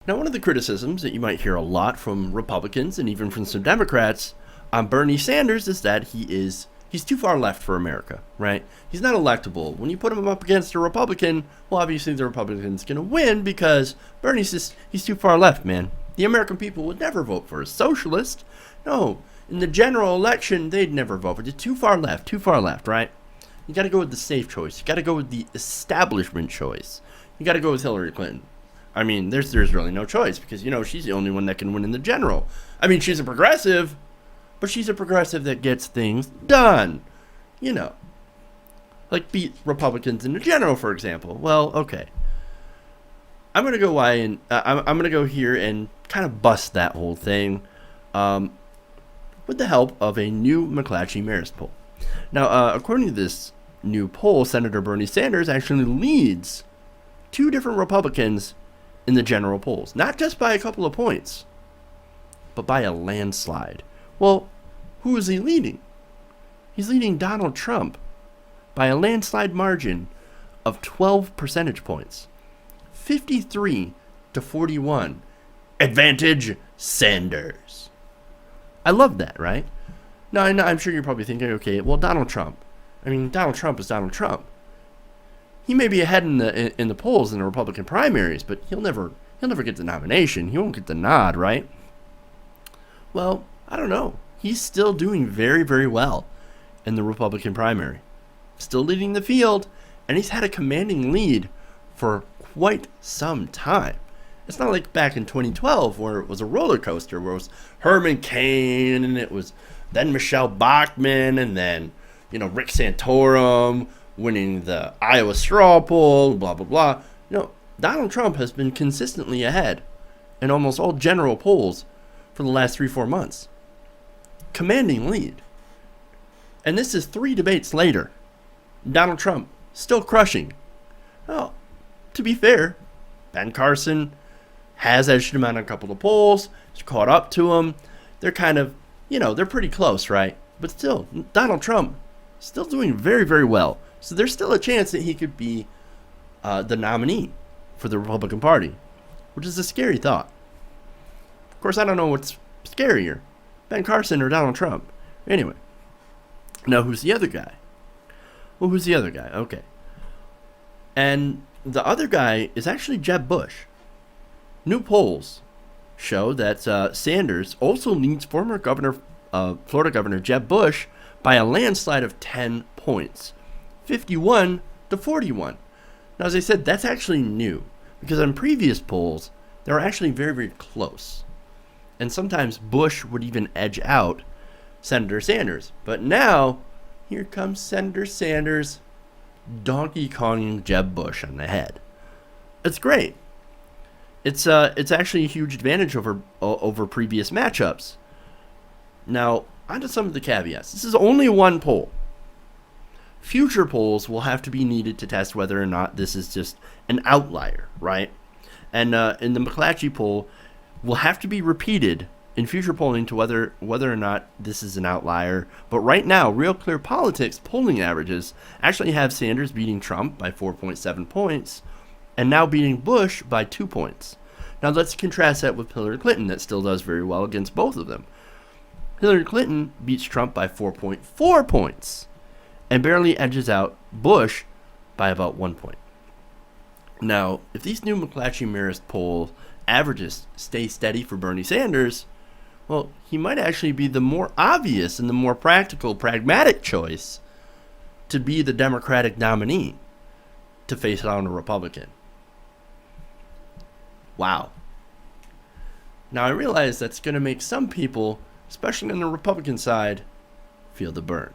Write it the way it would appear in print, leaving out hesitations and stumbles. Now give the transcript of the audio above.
Now, one of the criticisms that you might hear a lot from Republicans and even from some Democrats on Bernie Sanders is that he's too far left for America, right? He's not electable. When you put him up against a Republican, well, obviously the Republican's going to win because he's too far left, man. The American people would never vote for a socialist. No, in the general election, they'd never vote for it. Too far left, right? You got to go with the safe choice. You got to go with the establishment choice. You got to go with Hillary Clinton. I mean, there's really no choice because, she's the only one that can win in the general. I mean, she's a progressive, but she's a progressive that gets things done. Like beat Republicans in the general, for example. Well, okay. I'm going to go I'm going to go here and kind of bust that whole thing with the help of a new McClatchy-Marist poll. Now, according to this new poll, Senator Bernie Sanders actually leads two different Republicans in the general polls, not just by a couple of points, but by a landslide. Well, who is he leading? He's leading Donald Trump by a landslide margin of 12 percentage points. 53 to 41. Advantage Sanders. I love that, right? Now, I'm sure you're probably thinking, okay, well, Donald Trump is Donald Trump. He may be ahead in the polls in the Republican primaries, but he'll never get the nomination. He won't get the nod, right? Well, I don't know. He's still doing very, very well in the Republican primary. Still leading the field, and he's had a commanding lead for quite some time. It's not like back in 2012 where it was a roller coaster, where it was Herman Cain, and it was then Michelle Bachmann, and then, Rick Santorum winning the Iowa straw poll, blah, blah, blah. Donald Trump has been consistently ahead in almost all general polls for the last 3-4 months. Commanding lead. And this is 3 debates later. Donald Trump still crushing. Well, to be fair, Ben Carson has edged him out on a couple of polls. He's caught up to him. They're kind of, they're pretty close, right? But still, Donald Trump still doing very, very well. So there's still a chance that he could be the nominee for the Republican Party, which is a scary thought. Of course, I don't know what's scarier, Ben Carson or Donald Trump. Anyway, now who's the other guy? Well, who's the other guy? Okay. And the other guy is actually Jeb Bush. New polls show that Sanders also leads former Florida Governor Jeb Bush by a landslide of 10 points. 51 to 41. Now, as I said, that's actually new because in previous polls, they were actually very, very close. And sometimes Bush would even edge out Senator Sanders. But now, here comes Senator Sanders Donkey Konging Jeb Bush on the head. It's great. It's actually a huge advantage over previous matchups. Now, on to some of the caveats. This is only one poll. Future polls will have to be needed to test whether or not this is just an outlier, right? And in the McClatchy poll, will have to be repeated in future polling to whether or not this is an outlier. But right now, Real Clear Politics polling averages actually have Sanders beating Trump by 4.7 points and now beating Bush by 2 points. Now let's contrast that with Hillary Clinton, that still does very well against both of them. Hillary Clinton beats Trump by 4.4 points and barely edges out Bush by about 1 point. Now, if these new McClatchy-Marist poll averages stay steady for Bernie Sanders, well, he might actually be the more obvious and the more practical, pragmatic choice to be the Democratic nominee to face down a Republican. Wow. Now, I realize that's going to make some people, especially on the Republican side, feel the burn.